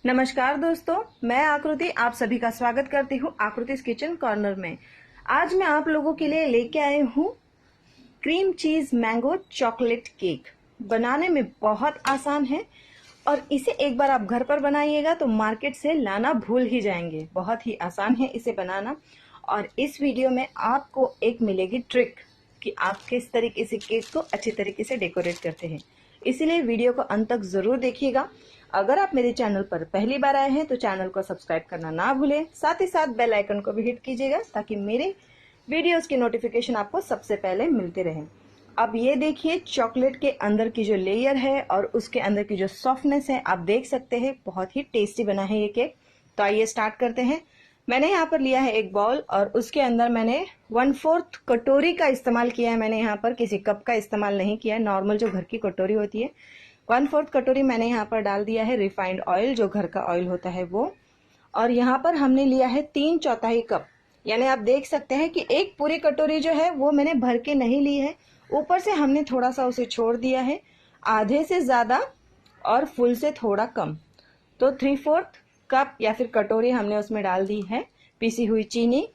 नमस्कार दोस्तों, मैं आकृति आप सभी का स्वागत करती हूँ आकृतिस किचन कॉर्नर में। आज मैं आप लोगों के लिए लेके आई हूँ cream cheese mango chocolate cake. बनाने में बहुत आसान है और इसे एक बार आप घर पर बनाइएगा तो मार्केट से लाना भूल ही जाएंगे। बहुत ही आसान है इसे बनाना। और इस वीडियो में आपको एक मिलेगी ट्रिक कि आप किस तरीके से केक को अच्छी तरीके से डेकोरेट करते हैं। इसीलिए वीडियो को अंत तक जरूर देखिएगा। अगर आप मेरे चैनल पर पहली बार आए हैं तो चैनल को सब्सक्राइब करना ना भूलें, साथ ही साथ बेल आइकन को भी हिट कीजिएगा ताकि मेरे वीडियोस की नोटिफिकेशन आपको सबसे पहले मिलते रहें। अब ये देखिए, चॉकलेट के अंदर की जो लेयर है और उसके अंदर की जो सॉफ्टनेस है आप देख सकते हैं। बहुत ही टेस्टी बना है ये केक। तो आइए स्टार्ट करते हैं। मैंने यहाँ पर लिया है एक बाउल और उसके अंदर मैंने 1/4 कटोरी का इस्तेमाल किया है। मैंने यहाँ पर किसी कप का इस्तेमाल नहीं किया है, नॉर्मल जो घर की कटोरी होती है 1/4 कटोरी मैंने यहाँ पर डाल दिया है रिफाइंड ऑयल, जो घर का ऑयल होता है वो। और यहाँ पर हमने लिया है 3/4 कप, यानी आप देख सकते हैं कि एक पूरी कटोरी जो है वो मैंने भर के नहीं ली है, ऊपर से हमने थोड़ा सा उसे छोड़ दिया है, आधे से ज्यादा और फुल से थोड़ा कम। तो 3/4 कप या फिर कटोरी हमने उसमें डाल दी है पीसी हुई चीनी।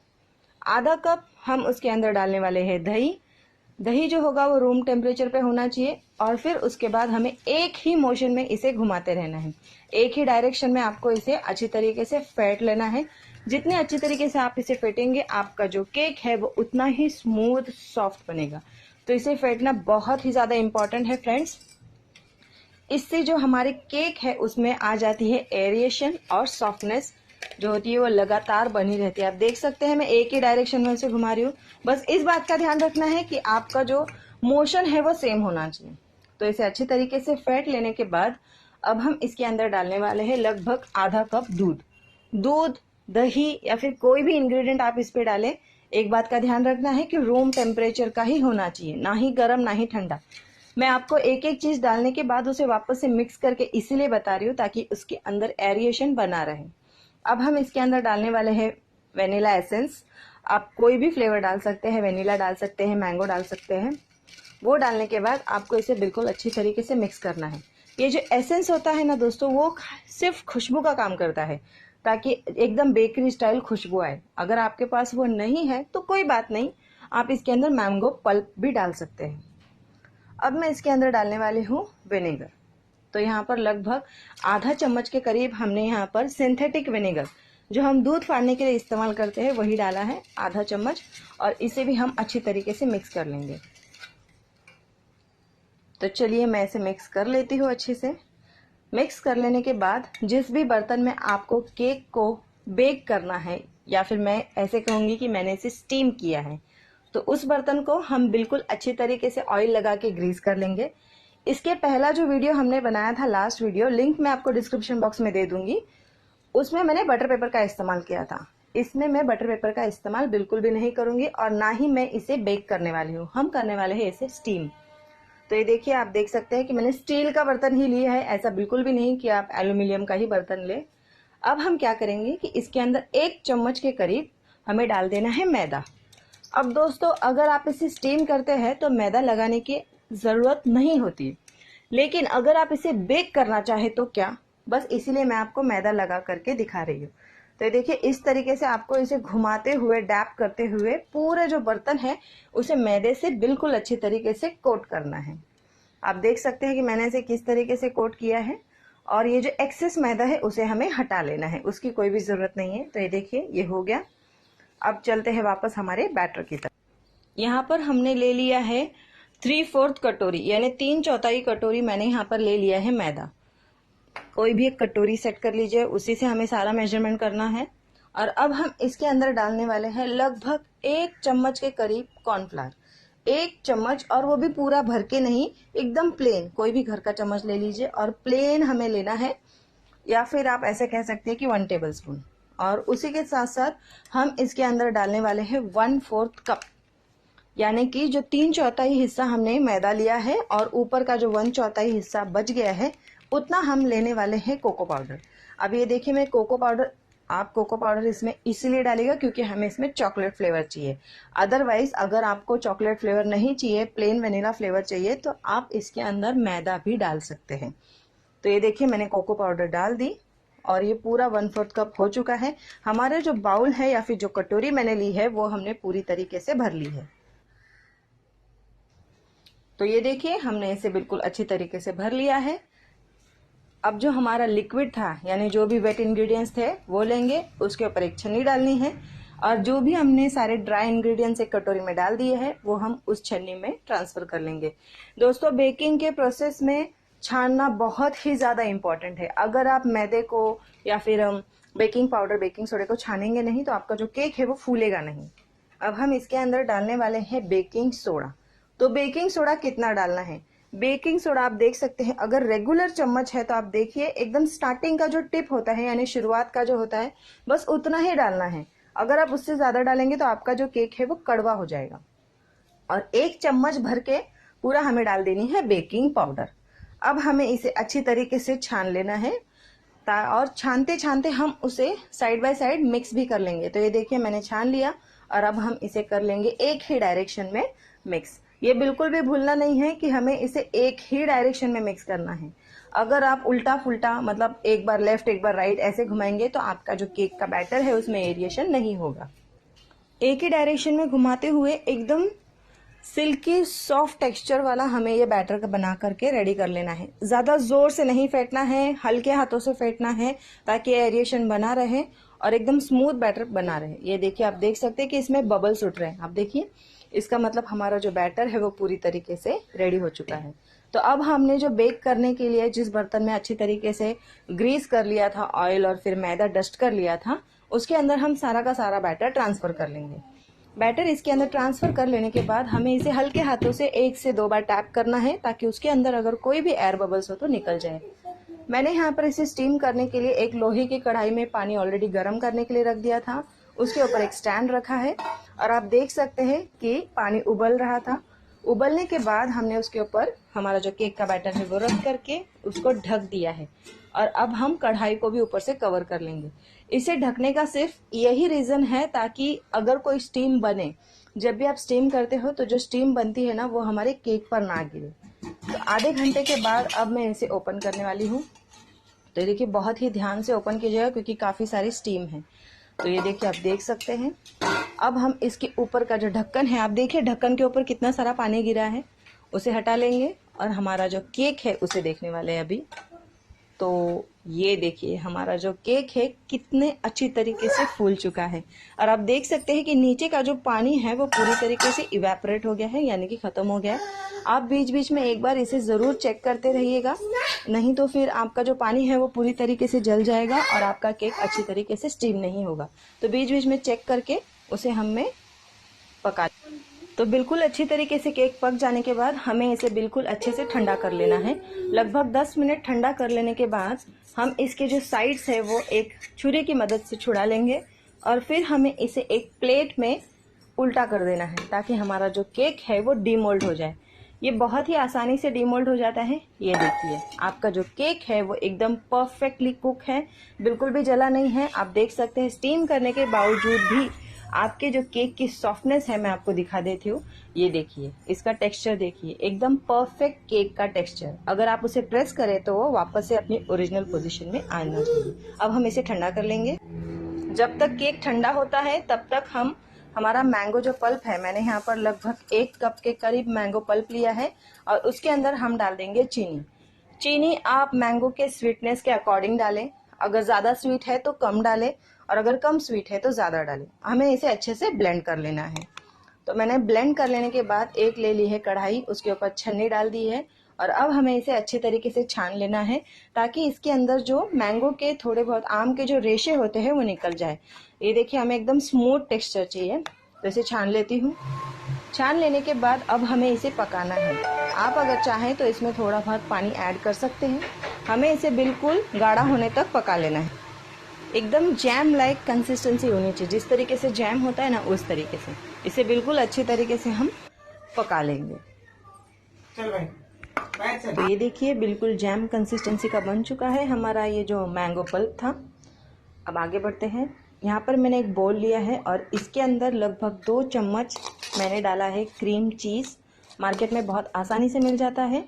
आधा कप हम उसके अंदर डालने वाले हैं दही। दही जो होगा वो रूम टेम्परेचर पे होना चाहिए। और फिर उसके बाद हमें एक ही मोशन में इसे घुमाते रहना है, एक ही डायरेक्शन में आपको इसे अच्छी तरीके से फेंट लेना है। जितने अच्छी तरीके से आप इसे फेंटेंगे आपका जो केक है वो उतना ही स्मूथ सॉफ्ट बनेगा। तो इसे फेंटना बहुत ही ज्यादा इंपॉर्टेंट है फ्रेंड्स। इससे जो हमारे केक है उसमें आ जाती है एरिएशन और सॉफ्टनेस जो होती है वो लगातार बनी रहती है। आप देख सकते हैं मैं एक ही डायरेक्शन में इसे घुमा रही हूँ। बस इस बात का ध्यान रखना है कि आपका जो मोशन है वो सेम होना चाहिए। तो इसे अच्छी तरीके से फेंट लेने के बाद अब हम इसके अंदर डालने वाले हैं लगभग आधा कप दूध। दूध, दही या फिर कोई भी इंग्रेडिएंट आप इस पे डालें, एक बात का ध्यान रखना है कि रूम टेम्परेचर का ही होना चाहिए, ना ही गर्म ना ही ठंडा। मैं आपको एक एक चीज डालने के बाद उसे वापस से मिक्स करके इसीलिए बता रही हूँ ताकि उसके अंदर एरिएशन बना रहे। अब हम इसके अंदर डालने वाले हैं वेनिला एसेंस। आप कोई भी फ्लेवर डाल सकते हैं, वेनिला डाल सकते हैं, मैंगो डाल सकते हैं। वो डालने के बाद आपको इसे बिल्कुल अच्छी तरीके से मिक्स करना है। ये जो एसेंस होता है ना दोस्तों, वो सिर्फ खुशबू का काम करता है ताकि एकदम बेकरी स्टाइल खुशबू आए। अगर आपके पास वो नहीं है तो कोई बात नहीं, आप इसके अंदर मैंगो पल्प भी डाल सकते हैं। अब मैं इसके अंदर डालने वाली हूँ विनेगर। तो यहाँ पर लगभग आधा चम्मच के करीब हमने यहाँ पर सिंथेटिक विनेगर, जो हम दूध फाड़ने के लिए इस्तेमाल करते हैं, वही डाला है आधा चम्मच। और इसे भी हम अच्छी तरीके से मिक्स कर लेंगे। तो चलिए मैं इसे मिक्स कर लेती हूँ अच्छे से। मिक्स कर लेने के बाद जिस भी बर्तन में आपको केक को बेक करना है, या फिर मैं ऐसे कहूँगी कि मैंने इसे स्टीम किया है, तो उस बर्तन को हम बिल्कुल अच्छी तरीके से ऑयल लगा के ग्रीस कर लेंगे। इसके पहला जो वीडियो हमने बनाया था, लास्ट वीडियो, लिंक मैं आपको डिस्क्रिप्शन बॉक्स में दे दूंगी, उसमें मैंने बटर पेपर का इस्तेमाल किया था। इसमें मैं बटर पेपर का इस्तेमाल बिल्कुल भी नहीं करूंगी और ना ही मैं इसे बेक करने वाली हूँ। हम करने वाले हैं इसे स्टीम। तो ये देखिए, आप देख सकते हैं कि मैंने स्टील का बर्तन ही लिया है, ऐसा बिल्कुल भी नहीं कि आप एल्यूमिनियम का ही बर्तन ले। अब हम क्या करेंगे कि इसके अंदर 1 चम्मच के करीब हमें डाल देना है मैदा। अब दोस्तों, अगर आप इसे स्टीम करते हैं तो मैदा लगाने की जरूरत नहीं होती, लेकिन अगर आप इसे बेक करना चाहे तो क्या, बस इसीलिए मैं आपको मैदा लगा करके दिखा रही हूँ। तो देखिए, इस तरीके से आपको इसे घुमाते हुए, डैप करते हुए पूरे जो बर्तन है उसे मैदे से बिल्कुल अच्छी तरीके से कोट करना है। आप देख सकते हैं कि मैंने इसे किस तरीके से कोट किया है। और ये जो एक्सेस मैदा है उसे हमें हटा लेना है, उसकी कोई भी जरूरत नहीं है। तो ये देखिए, ये हो गया। अब चलते हैं वापस हमारे बैटर की तरफ। यहाँ पर हमने ले लिया है 3/4 कटोरी, यानी 3/4 कटोरी मैंने यहाँ पर ले लिया है मैदा। कोई भी एक कटोरी सेट कर लीजिए, उसी से हमें सारा मेजरमेंट करना है। और अब हम इसके अंदर डालने वाले हैं लगभग 1 चम्मच के करीब कॉर्नफ्लावर। 1 चम्मच, और वो भी पूरा भर के नहीं, एकदम प्लेन। कोई भी घर का चम्मच ले लीजिए और प्लेन हमें लेना है, या फिर आप ऐसे कह सकते हैं कि 1 टेबल स्पून। और उसी के साथ साथ हम इसके अंदर डालने वाले हैं 1/4 कप, यानी कि जो 3/4 हिस्सा हमने मैदा लिया है और ऊपर का जो 1/4 हिस्सा बच गया है, उतना हम लेने वाले हैं कोको पाउडर। अब ये देखिए, मैं कोको पाउडर, आप कोको पाउडर इसमें इसीलिए डालेगा क्योंकि हमें इसमें चॉकलेट फ्लेवर चाहिए। अदरवाइज अगर आपको चॉकलेट फ्लेवर नहीं चाहिए, प्लेन वेनिला फ्लेवर चाहिए, तो आप इसके अंदर मैदा भी डाल सकते हैं। तो ये देखिए, मैंने कोको पाउडर डाल दी और ये पूरा 1/4 कप हो चुका है। हमारे जो बाउल है या फिर जो कटोरी मैंने ली है वो हमने पूरी तरीके से भर ली है। तो ये देखिए हमने इसे बिल्कुल अच्छी तरीके से भर लिया है। अब जो हमारा लिक्विड था यानी जो भी वेट इंग्रेडिएंट्स थे वो लेंगे, उसके ऊपर एक छन्नी डालनी है और जो भी हमने सारे ड्राई इंग्रेडिएंट्स एक कटोरी में डाल दिए हैं वो हम उस छन्नी में ट्रांसफर कर लेंगे। दोस्तों, बेकिंग के प्रोसेस में छानना बहुत ही ज़्यादा इम्पॉर्टेंट है। अगर आप मैदे को या फिर बेकिंग पाउडर, बेकिंग सोडे को छानेंगे नहीं तो आपका जो केक है वो फूलेगा नहीं। अब हम इसके अंदर डालने वाले हैं बेकिंग सोडा। तो बेकिंग सोडा कितना डालना है? बेकिंग सोडा आप देख सकते हैं, अगर रेगुलर चम्मच है तो आप देखिए एकदम स्टार्टिंग का जो टिप होता है यानी शुरुआत का जो होता है बस उतना ही डालना है। अगर आप उससे ज्यादा डालेंगे तो आपका जो केक है वो कड़वा हो जाएगा। और 1 चम्मच भर के पूरा हमें डाल देनी है बेकिंग पाउडर। अब हमें इसे अच्छी तरीके से छान लेना है और छानते छानते हम उसे साइड बाय साइड मिक्स भी कर लेंगे। तो ये देखिए मैंने छान लिया और अब हम इसे कर लेंगे एक ही डायरेक्शन में मिक्स। ये बिल्कुल भी भूलना नहीं है कि हमें इसे एक ही डायरेक्शन में मिक्स करना है। अगर आप उल्टा फुल्टा मतलब एक बार लेफ्ट एक बार राइट ऐसे घुमाएंगे तो आपका जो केक का बैटर है उसमें एरिएशन नहीं होगा। एक ही डायरेक्शन में घुमाते हुए एकदम सिल्की सॉफ्ट टेक्सचर वाला हमें ये बैटर का बना करके रेडी कर लेना है। ज्यादा जोर से नहीं फेंटना है, हल्के हाथों से फेंटना है ताकि एरिएशन बना रहे और एकदम स्मूथ बैटर बना रहे। ये देखिए आप देख सकते हैं कि इसमें बबल्स उठ रहे हैं। आप देखिए इसका मतलब हमारा जो बैटर है वो पूरी तरीके से रेडी हो चुका है। तो अब हमने जो बेक करने के लिए जिस बर्तन में अच्छी तरीके से ग्रीस कर लिया था ऑयल और फिर मैदा डस्ट कर लिया था उसके अंदर हम सारा का सारा बैटर ट्रांसफर कर लेंगे। बैटर इसके अंदर ट्रांसफर कर लेने के बाद हमें इसे हल्के हाथों से 1 से 2 बार टैप करना है ताकि उसके अंदर अगर कोई भी एयर बबल्स हो तो निकल जाए। मैंने यहाँ पर इसे स्टीम करने के लिए एक लोहे की कढ़ाई में पानी ऑलरेडी गर्म करने के लिए रख दिया था। उसके ऊपर एक स्टैंड रखा है और आप देख सकते हैं कि पानी उबल रहा था। उबलने के बाद हमने उसके ऊपर हमारा जो केक का बैटर है वो रख करके उसको ढक दिया है और अब हम कढ़ाई को भी ऊपर से कवर कर लेंगे। इसे ढकने का सिर्फ यही रीजन है ताकि अगर कोई स्टीम बने, जब भी आप स्टीम करते हो तो जो स्टीम बनती है ना वो हमारे केक पर ना गिरे। तो आधे घंटे के बाद अब मैं इसे ओपन करने वाली हूँ। तो ये देखिए बहुत ही ध्यान से ओपन कीजिएगा क्योंकि काफ़ी सारी स्टीम है। तो ये देखिए आप देख सकते हैं। अब हम इसके ऊपर का जो ढक्कन है, आप देखिए ढक्कन के ऊपर कितना सारा पानी गिरा है, उसे हटा लेंगे और हमारा जो केक है उसे देखने वाले हैं अभी। तो ये देखिए हमारा जो केक है कितने अच्छी तरीके से फूल चुका है और आप देख सकते हैं कि नीचे का जो पानी है वो पूरी तरीके से इवेपोरेट हो गया है यानी कि खत्म हो गया है। आप बीच बीच में एक बार इसे ज़रूर चेक करते रहिएगा, नहीं तो फिर आपका जो पानी है वो पूरी तरीके से जल जाएगा और आपका केक अच्छी तरीके से स्टीम नहीं होगा। तो बीच बीच में चेक करके उसे हमें पका। तो बिल्कुल अच्छी तरीके से केक पक जाने के बाद हमें इसे बिल्कुल अच्छे से ठंडा कर लेना है। लगभग 10 मिनट ठंडा कर लेने के बाद हम इसके जो साइड्स है वो एक छुरी की मदद से छुड़ा लेंगे और फिर हमें इसे एक प्लेट में उल्टा कर देना है ताकि हमारा जो केक है वो डीमोल्ड हो जाए। ये बहुत ही आसानी से डीमोल्ड हो जाता है। ये देखिए आपका जो केक है वो एकदम परफेक्टली कुक है, बिल्कुल भी जला नहीं है। आप देख सकते हैं स्टीम करने के बावजूद भी आपके जो केक की सॉफ्टनेस है मैं आपको दिखा देती हूँ। ये देखिए इसका टेक्सचर देखिए, एकदम परफेक्ट केक का टेक्सचर। अगर आप उसे प्रेस करें तो वो वापस से अपनी ओरिजिनल पोजीशन में आना चाहिए। अब हम इसे ठंडा कर लेंगे। जब तक केक ठंडा होता है तब तक हम हमारा मैंगो जो पल्प है, मैंने यहाँ पर लगभग 1 कप के करीब मैंगो पल्प लिया है और उसके अंदर हम डाल देंगे चीनी। चीनी आप मैंगो के स्वीटनेस के अकॉर्डिंग डालें, अगर ज़्यादा स्वीट है तो कम डालें और अगर कम स्वीट है तो ज़्यादा डालें। हमें इसे अच्छे से ब्लेंड कर लेना है। तो मैंने ब्लेंड कर लेने के बाद एक ले ली है कढ़ाई, उसके ऊपर छन्नी डाल दी है और अब हमें इसे अच्छे तरीके से छान लेना है ताकि इसके अंदर जो मैंगो के थोड़े बहुत आम के जो रेशे होते हैं वो निकल जाए। ये देखिए हमें एकदम स्मूथ टेक्सचर चाहिए, तो इसे छान लेती हूँ। छान लेने के बाद अब हमें इसे पकाना है। आप अगर चाहें तो इसमें थोड़ा बहुत पानी ऐड कर सकते हैं। हमें इसे बिल्कुल गाढ़ा होने तक पका लेना है। एकदम जैम लाइक कंसिस्टेंसी होनी चाहिए, जिस तरीके से जैम होता है ना उस तरीके से इसे बिल्कुल अच्छी तरीके से हम पका लेंगे। चल भाई, तो ये देखिए बिल्कुल जैम कंसिस्टेंसी का बन चुका है हमारा ये जो मैंगो पल्प था। अब आगे बढ़ते हैं। यहाँ पर मैंने एक बोल लिया है और इसके अंदर लगभग 2 चम्मच मैंने डाला है क्रीम चीज़। मार्केट में बहुत आसानी से मिल जाता है,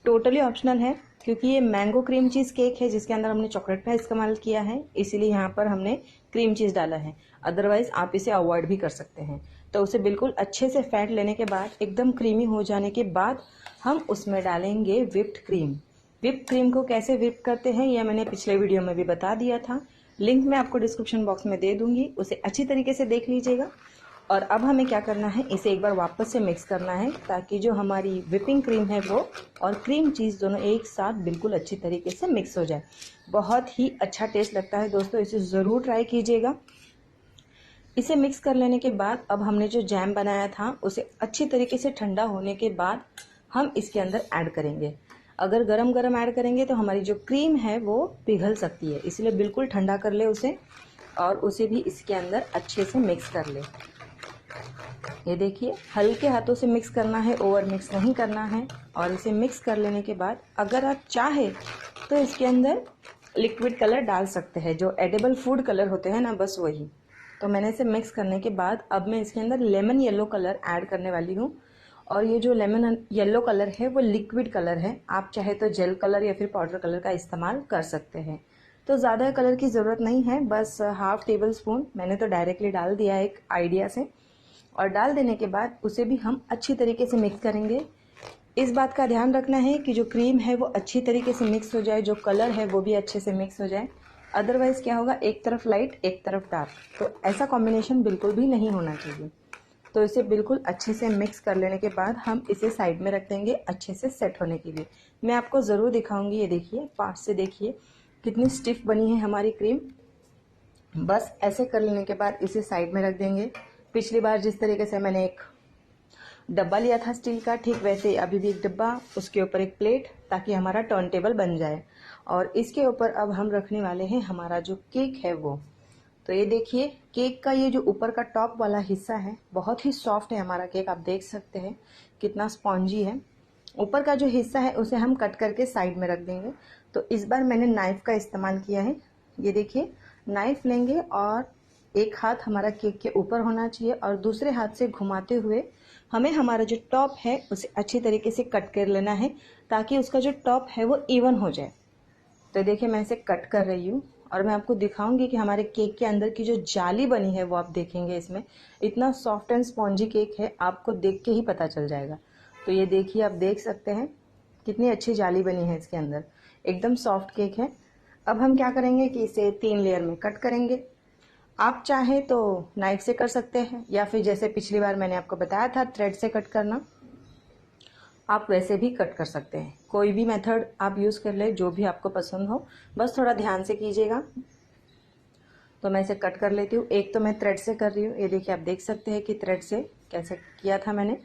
टोटली ऑप्शनल है। क्योंकि ये मैंगो क्रीम चीज़ केक है जिसके अंदर हमने चॉकलेट का इस्तेमाल किया है, इसीलिए यहाँ पर हमने क्रीम चीज़ डाला है। अदरवाइज़ आप इसे अवॉइड भी कर सकते हैं। तो उसे बिल्कुल अच्छे से फैट लेने के बाद, एकदम क्रीमी हो जाने के बाद हम उसमें डालेंगे विप्ड क्रीम। विप्ड क्रीम को कैसे विप करते हैं यह मैंने पिछले वीडियो में भी बता दिया था, लिंक मैं आपको डिस्क्रिप्शन बॉक्स में दे दूंगी, उसे अच्छी तरीके से देख लीजिएगा। और अब हमें क्या करना है, इसे एक बार वापस से मिक्स करना है ताकि जो हमारी विपिंग क्रीम है वो और क्रीम चीज़ दोनों एक साथ बिल्कुल अच्छी तरीके से मिक्स हो जाए। बहुत ही अच्छा टेस्ट लगता है दोस्तों, इसे ज़रूर ट्राई कीजिएगा। इसे मिक्स कर लेने के बाद अब हमने जो जैम बनाया था उसे अच्छी तरीके से ठंडा होने के बाद हम इसके अंदर ऐड करेंगे। अगर गरम गरम ऐड करेंगे तो हमारी जो क्रीम है वो पिघल सकती है, इसलिए बिल्कुल ठंडा कर ले उसे और उसे भी इसके अंदर अच्छे से मिक्स कर ले। ये देखिए, हल्के हाथों से मिक्स करना है, ओवर मिक्स नहीं करना है। और इसे मिक्स कर लेने के बाद अगर आप चाहे तो इसके अंदर लिक्विड कलर डाल सकते हैं, जो एडिबल फूड कलर होते हैं ना, बस वही। तो मैंने इसे मिक्स करने के बाद अब मैं इसके अंदर लेमन येलो कलर ऐड करने वाली हूँ। और ये जो लेमन येलो कलर है वो लिक्विड कलर है, आप चाहे तो जेल कलर या फिर पाउडर कलर का इस्तेमाल कर सकते हैं। तो ज़्यादा कलर की ज़रूरत नहीं है, बस हाफ टेबल स्पून मैंने तो डायरेक्टली डाल दिया एक आइडिया से। और डाल देने के बाद उसे भी हम अच्छी तरीके से मिक्स करेंगे। इस बात का ध्यान रखना है कि जो क्रीम है वो अच्छी तरीके से मिक्स हो जाए, जो कलर है वो भी अच्छे से मिक्स हो जाए। अदरवाइज़ क्या होगा, एक तरफ लाइट एक तरफ डार्क, तो ऐसा कॉम्बिनेशन बिल्कुल भी नहीं होना चाहिए। तो इसे बिल्कुल अच्छे से मिक्स कर लेने के बाद हम इसे साइड में रख देंगे अच्छे से सेट होने के लिए। मैं आपको ज़रूर दिखाऊंगी, ये देखिए, पास से देखिए कितनी स्टिफ बनी है हमारी क्रीम। बस ऐसे कर लेने के बाद इसे साइड में रख देंगे। पिछली बार जिस तरीके से मैंने एक डब्बा लिया था स्टील का, ठीक वैसे अभी भी एक डब्बा, उसके ऊपर एक प्लेट, ताकि हमारा टर्न टेबल बन जाए। और इसके ऊपर अब हम रखने वाले हैं हमारा जो केक है वो। तो ये देखिए, केक का ये जो ऊपर का टॉप वाला हिस्सा है बहुत ही सॉफ्ट है हमारा केक, आप देख सकते हैं कितना स्पॉन्जी है। ऊपर का जो हिस्सा है उसे हम कट करके साइड में रख देंगे। तो इस बार मैंने नाइफ़ का इस्तेमाल किया है। ये देखिए, नाइफ़ लेंगे और एक हाथ हमारा केक के ऊपर होना चाहिए और दूसरे हाथ से घुमाते हुए हमें हमारा जो टॉप है उसे अच्छी तरीके से कट कर लेना है ताकि उसका जो टॉप है वो इवन हो जाए। तो देखिए, मैं इसे कट कर रही हूँ और मैं आपको दिखाऊंगी कि हमारे केक के अंदर की जो जाली बनी है वो आप देखेंगे। इसमें इतना सॉफ्ट एंड स्पॉन्जी केक है, आपको देख के ही पता चल जाएगा। तो ये देखिए, आप देख सकते हैं कितनी अच्छी जाली बनी है इसके अंदर, एकदम सॉफ्ट केक है। अब हम क्या करेंगे कि इसे 3 लेयर में कट करेंगे। आप चाहे तो नाइफ से कर सकते हैं या फिर जैसे पिछली बार मैंने आपको बताया था थ्रेड से कट करना, आप वैसे भी कट कर सकते हैं। कोई भी मेथड आप यूज़ कर ले, जो भी आपको पसंद हो, बस थोड़ा ध्यान से कीजिएगा। तो मैं इसे कट कर लेती हूँ। एक तो मैं थ्रेड से कर रही हूँ, ये देखिए, आप देख सकते हैं कि थ्रेड से कैसे किया था मैंने।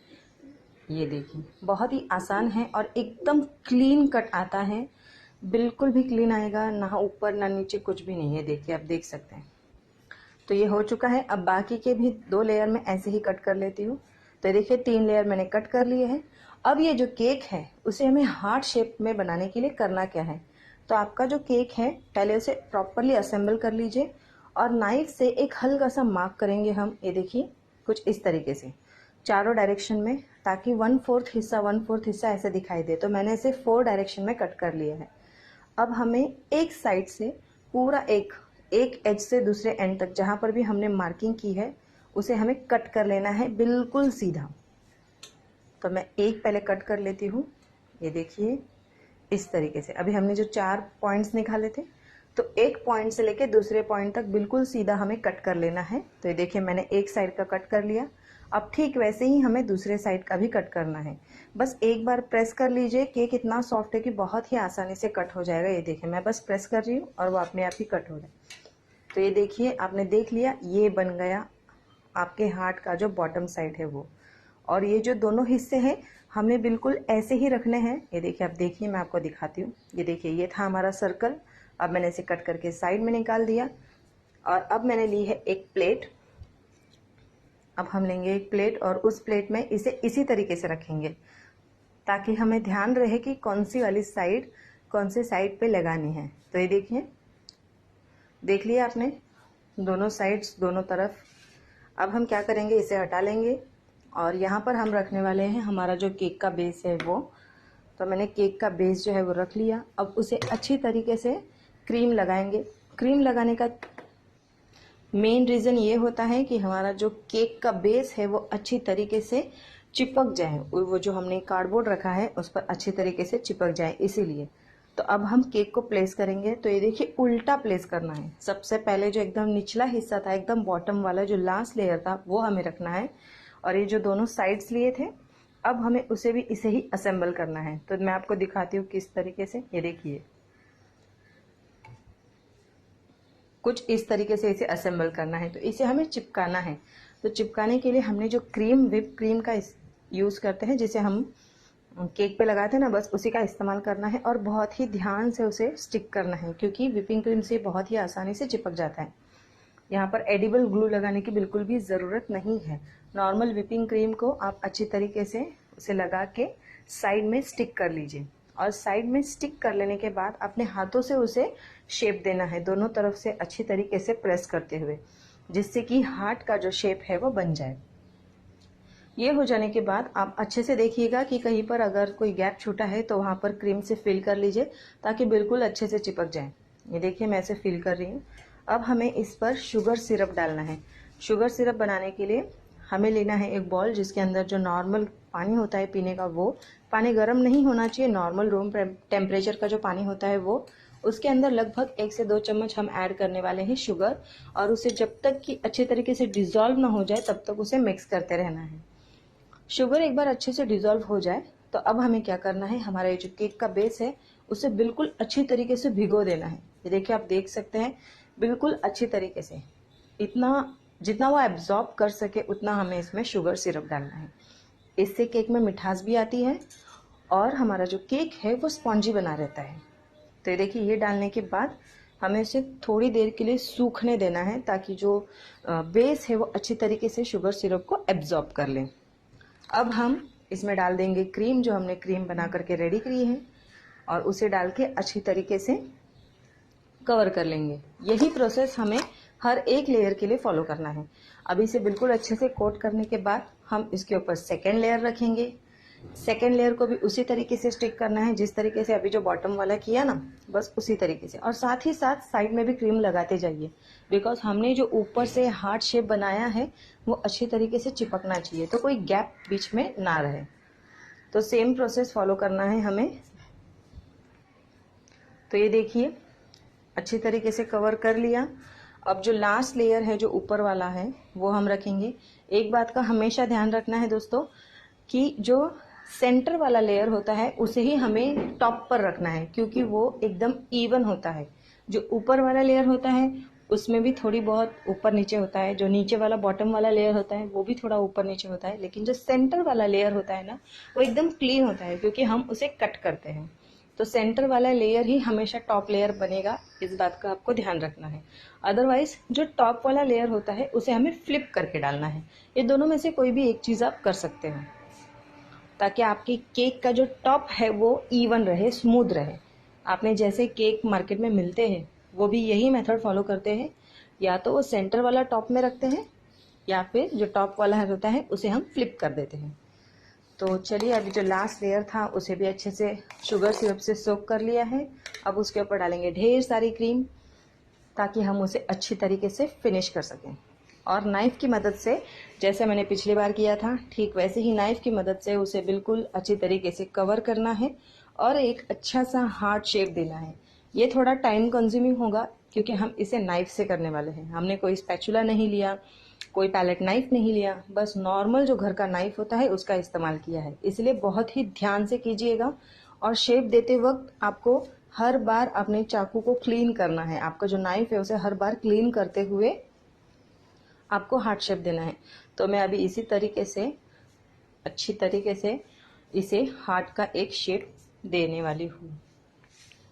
ये देखिए, बहुत ही आसान है और एकदम क्लीन कट आता है, बिल्कुल भी क्लीन आएगा, ना ऊपर ना नीचे, कुछ भी नहीं है। देखिए, आप देख सकते हैं। तो ये हो चुका है। अब बाकी के भी 2 लेयर में ऐसे ही कट कर लेती हूँ। तो देखिए, 3 लेयर मैंने कट कर लिए हैं। अब ये जो केक है उसे हमें हार्ट शेप में बनाने के लिए करना क्या है, तो आपका जो केक है पहले उसे प्रॉपरली असेंबल कर लीजिए और नाइफ से एक हल्का सा मार्क करेंगे हम। ये देखिए, कुछ इस तरीके से चारों डायरेक्शन में, ताकि 1/4 हिस्सा ऐसे दिखाई दे। तो मैंने इसे 4 डायरेक्शन में कट कर लिया है। अब हमें एक साइड से पूरा एक एज से दूसरे एंड तक जहाँ पर भी हमने मार्किंग की है उसे हमें कट कर लेना है बिल्कुल सीधा। तो मैं एक पहले कट कर लेती हूँ। ये देखिए, इस तरीके से। अभी हमने जो 4 पॉइंट्स निकाले थे, तो एक पॉइंट से लेके दूसरे पॉइंट तक बिल्कुल सीधा हमें कट कर लेना है। तो ये देखिए, मैंने एक साइड का कट कर लिया। अब ठीक वैसे ही हमें दूसरे साइड का भी कट करना है। बस एक बार प्रेस कर लीजिए, केक इतना सॉफ्ट है कि बहुत ही आसानी से कट हो जाएगा। ये देखिए, मैं बस प्रेस कर रही हूँ और वो अपने आप ही कट हो रहा है। तो ये देखिए, आपने देख लिया, ये बन गया आपके हार्ट का जो बॉटम साइड है वो। और ये जो दोनों हिस्से हैं हमें बिल्कुल ऐसे ही रखने हैं। ये देखिए, आप देखिए, मैं आपको दिखाती हूँ। ये देखिए, ये था हमारा सर्कल। अब मैंने इसे कट करके साइड में निकाल दिया और अब मैंने ली है एक प्लेट। अब हम लेंगे एक प्लेट और उस प्लेट में इसे इसी तरीके से रखेंगे ताकि हमें ध्यान रहे कि कौन सी वाली साइड कौन से साइड पे लगानी है। तो ये देखिए, देख लिया आपने दोनों साइड्स, दोनों तरफ। अब हम क्या करेंगे, इसे हटा लेंगे और यहाँ पर हम रखने वाले हैं हमारा जो केक का बेस है वो। तो मैंने केक का बेस जो है वो रख लिया। अब उसे अच्छी तरीके से क्रीम लगाएंगे। क्रीम लगाने का मेन रीज़न ये होता है कि हमारा जो केक का बेस है वो अच्छी तरीके से चिपक जाए, वो जो हमने कार्डबोर्ड रखा है उस पर अच्छी तरीके से चिपक जाए, इसीलिए। तो अब हम केक को प्लेस करेंगे। तो ये देखिए उल्टा प्लेस करना है। सबसे पहले जो एकदम निचला हिस्सा था, एकदम बॉटम वाला जो लास्ट लेयर था, वो हमें रखना है। और ये जो दोनों साइड्स लिए थे, अब हमें उसे भी इसे ही असेंबल करना है। तो मैं आपको दिखाती हूँ किस तरीके से। ये देखिए कुछ इस तरीके से इसे असेंबल करना है। तो इसे हमें चिपकाना है। तो चिपकाने के लिए हमने जो क्रीम, व्हिप क्रीम का यूज़ करते हैं, जिसे हम केक पे लगाते हैं ना, बस उसी का इस्तेमाल करना है। और बहुत ही ध्यान से उसे स्टिक करना है, क्योंकि व्हिपिंग क्रीम से बहुत ही आसानी से चिपक जाता है। यहाँ पर एडिबल ग्लू लगाने की बिल्कुल भी ज़रूरत नहीं है। नॉर्मल व्हिपिंग क्रीम को आप अच्छी तरीके से उसे लगा के साइड में स्टिक कर लीजिए। और साइड में स्टिक कर लेने के बाद अपने हाथों से उसे शेप देना है, दोनों तरफ से अच्छी तरीके से प्रेस करते हुए, जिससे कि हार्ट का जो शेप है वो बन जाए। ये हो जाने के बाद आप अच्छे से देखिएगा कि कहीं पर अगर कोई गैप छूटा है तो वहाँ पर क्रीम से फिल कर लीजिए, ताकि बिल्कुल अच्छे से चिपक जाए। ये देखिए मैं इसे फिल कर रही हूँ। अब हमें इस पर शुगर सिरप डालना है। शुगर सिरप बनाने के लिए हमें लेना है एक बॉल, जिसके अंदर जो नॉर्मल पानी होता है पीने का, वो पानी गर्म नहीं होना चाहिए, नॉर्मल रूम टेम्परेचर का जो पानी होता है वो, उसके अंदर लगभग 1 से 2 चम्मच हम ऐड करने वाले हैं शुगर। और उसे जब तक कि अच्छे तरीके से डिज़ोल्व ना हो जाए तब तक उसे मिक्स करते रहना है। शुगर एक बार अच्छे से डिज़ोल्व हो जाए तो अब हमें क्या करना है, हमारा ये जो केक का बेस है उसे बिल्कुल अच्छी तरीके से भिगो देना है। ये देखिए आप देख सकते हैं, बिल्कुल अच्छी तरीके से, इतना जितना वो एब्जॉर्ब कर सके उतना हमें इसमें शुगर सिरप डालना है। इससे केक में मिठास भी आती है और हमारा जो केक है वो स्पॉन्जी बना रहता है। तो ये देखिए ये डालने के बाद हमें इसे थोड़ी देर के लिए सूखने देना है, ताकि जो बेस है वो अच्छी तरीके से शुगर सिरप को एब्जॉर्ब कर लें। अब हम इसमें डाल देंगे क्रीम, जो हमने क्रीम बना करके रेडी की है, और उसे डाल के अच्छी तरीके से कवर कर लेंगे। यही प्रोसेस हमें हर एक लेयर के लिए फॉलो करना है। अब इसे बिल्कुल अच्छे से कोट करने के बाद हम इसके ऊपर सेकेंड लेयर रखेंगे। सेकेंड लेयर को भी उसी तरीके से स्टिक करना है, जिस तरीके से अभी जो बॉटम वाला किया ना, बस उसी तरीके से। और साथ ही साथ साइड में भी क्रीम लगाते जाइए, बिकॉज हमने जो ऊपर से हार्ट शेप बनाया है वो अच्छी तरीके से चिपकना चाहिए, तो कोई गैप बीच में ना रहे। तो सेम प्रोसेस फॉलो करना है हमें। तो ये देखिए अच्छी तरीके से कवर कर लिया। अब जो लास्ट लेयर है, जो ऊपर वाला है, वो हम रखेंगे। एक बात का हमेशा ध्यान रखना है दोस्तों, कि जो सेंटर वाला लेयर होता है उसे ही हमें टॉप पर रखना है, क्योंकि वो एकदम इवन होता है। जो ऊपर वाला लेयर होता है उसमें भी थोड़ी बहुत ऊपर नीचे होता है, जो नीचे वाला बॉटम वाला लेयर होता है वो भी थोड़ा ऊपर नीचे होता है, लेकिन जो सेंटर वाला लेयर होता है ना, वो एकदम क्लीन होता है, क्योंकि हम उसे कट करते हैं। तो सेंटर वाला लेयर ही हमेशा टॉप लेयर बनेगा, इस बात का आपको ध्यान रखना है। अदरवाइज जो टॉप वाला लेयर होता है उसे हमें फ्लिप करके डालना है। ये दोनों में से कोई भी एक चीज़ आप कर सकते हो, ताकि आपकी केक का जो टॉप है वो इवन रहे, स्मूथ रहे। आपने जैसे केक मार्केट में मिलते हैं वो भी यही मेथड फॉलो करते हैं, या तो वो सेंटर वाला टॉप में रखते हैं, या फिर जो टॉप वाला होता है उसे हम फ्लिप कर देते हैं। तो चलिए अभी जो लास्ट लेयर था उसे भी अच्छे से शुगर सिरप से सोक कर लिया है। अब उसके ऊपर डालेंगे ढेर सारी क्रीम, ताकि हम उसे अच्छी तरीके से फिनिश कर सकें। और नाइफ़ की मदद से, जैसे मैंने पिछली बार किया था ठीक वैसे ही नाइफ़ की मदद से उसे बिल्कुल अच्छी तरीके से कवर करना है और एक अच्छा सा हार्ट शेप देना है। ये थोड़ा टाइम कंज्यूमिंग होगा, क्योंकि हम इसे नाइफ़ से करने वाले हैं। हमने कोई स्पैचुला नहीं लिया, कोई पैलेट नाइफ नहीं लिया, बस नॉर्मल जो घर का नाइफ होता है उसका इस्तेमाल किया है। इसलिए बहुत ही ध्यान से कीजिएगा। और शेप देते वक्त आपको हर बार अपने चाकू को क्लीन करना है। आपका जो नाइफ है उसे हर बार क्लीन करते हुए आपको हार्ट शेप देना है। तो मैं अभी इसी तरीके से अच्छी तरीके से इसे हार्ट का एक शेप देने वाली हूँ।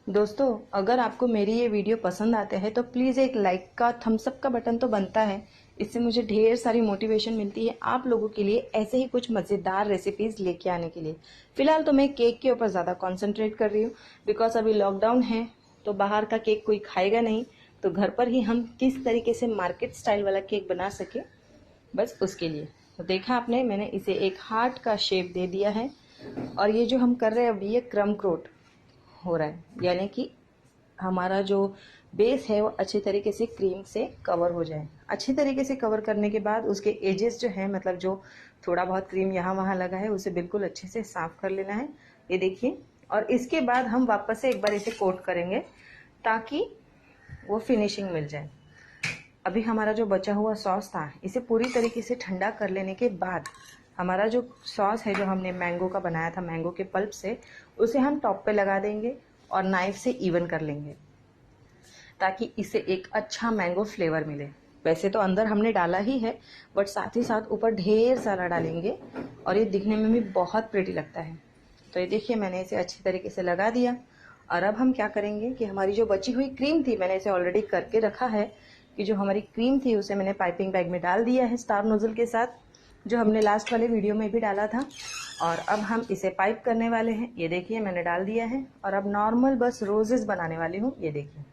दोस्तों, अगर आपको मेरी ये वीडियो पसंद आते हैं तो प्लीज़ एक लाइक का, थम्स अप का बटन तो बनता है। इससे मुझे ढेर सारी मोटिवेशन मिलती है आप लोगों के लिए ऐसे ही कुछ मज़ेदार रेसिपीज़ लेके आने के लिए। फ़िलहाल तो मैं केक के ऊपर ज़्यादा कॉन्सेंट्रेट कर रही हूँ, बिकॉज अभी लॉकडाउन है तो बाहर का केक कोई खाएगा नहीं। तो घर पर ही हम किस तरीके से मार्केट स्टाइल वाला केक बना सके, बस उसके लिए। तो देखा आपने, मैंने इसे एक हार्ट का शेप दे दिया है। और ये जो हम कर रहे हैं अभी ये क्रम कोट हो रहा है, यानी कि हमारा जो बेस है वो अच्छे तरीके से क्रीम से कवर हो जाए। अच्छे तरीके से कवर करने के बाद उसके एजेस जो है, मतलब जो थोड़ा बहुत क्रीम यहाँ वहाँ लगा है, उसे बिल्कुल अच्छे से साफ कर लेना है। ये देखिए। और इसके बाद हम वापस से एक बार इसे कोट करेंगे ताकि वो फिनिशिंग मिल जाए। अभी हमारा जो बचा हुआ सॉस था, इसे पूरी तरीके से ठंडा कर लेने के बाद हमारा जो सॉस है जो हमने मैंगो का बनाया था, मैंगो के पल्प से, उसे हम टॉप पे लगा देंगे और नाइफ से इवन कर लेंगे ताकि इसे एक अच्छा मैंगो फ्लेवर मिले। वैसे तो अंदर हमने डाला ही है, बट साथ ही साथ ऊपर ढेर सारा डालेंगे और ये दिखने में भी बहुत प्रिटी लगता है। तो ये देखिए, मैंने इसे अच्छी तरीके से लगा दिया। और अब हम क्या करेंगे कि हमारी जो बची हुई क्रीम थी, मैंने इसे ऑलरेडी करके रखा है कि जो हमारी क्रीम थी उसे मैंने पाइपिंग बैग में डाल दिया है स्टार नोजल के साथ, जो हमने लास्ट वाले वीडियो में भी डाला था। और अब हम इसे पाइप करने वाले हैं। ये देखिए, मैंने डाल दिया है और अब नॉर्मल बस रोजेस बनाने वाली हूँ। ये देखिए,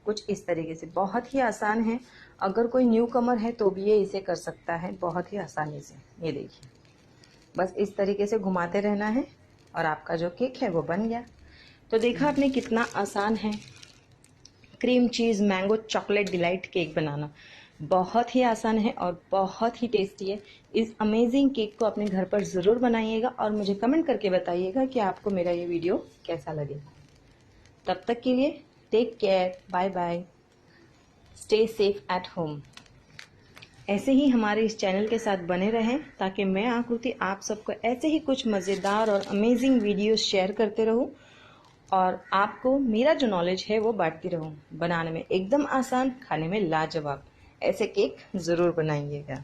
कुछ इस तरीके से, बहुत ही आसान है। अगर कोई न्यू कमर है तो भी ये इसे कर सकता है बहुत ही आसानी से। ये देखिए, बस इस तरीके से घुमाते रहना है और आपका जो केक है वो बन गया। तो देखा आपने कितना आसान है cream cheese mango chocolate delight cake बनाना। बहुत ही आसान है और बहुत ही टेस्टी है। इस अमेजिंग केक को अपने घर पर ज़रूर बनाइएगा और मुझे कमेंट करके बताइएगा कि आपको मेरा ये वीडियो कैसा लगे। तब तक के लिए take care, bye bye, stay safe at home. ऐसे ही हमारे इस चैनल के साथ बने रहें ताकि मैं आकृति आप सबको ऐसे ही कुछ मज़ेदार और अमेजिंग वीडियोस शेयर करते रहूं और आपको मेरा जो नॉलेज है वो बांटती रहूं। बनाने में एकदम आसान, खाने में लाजवाब। ऐसे केक ज़रूर बनाइएगा।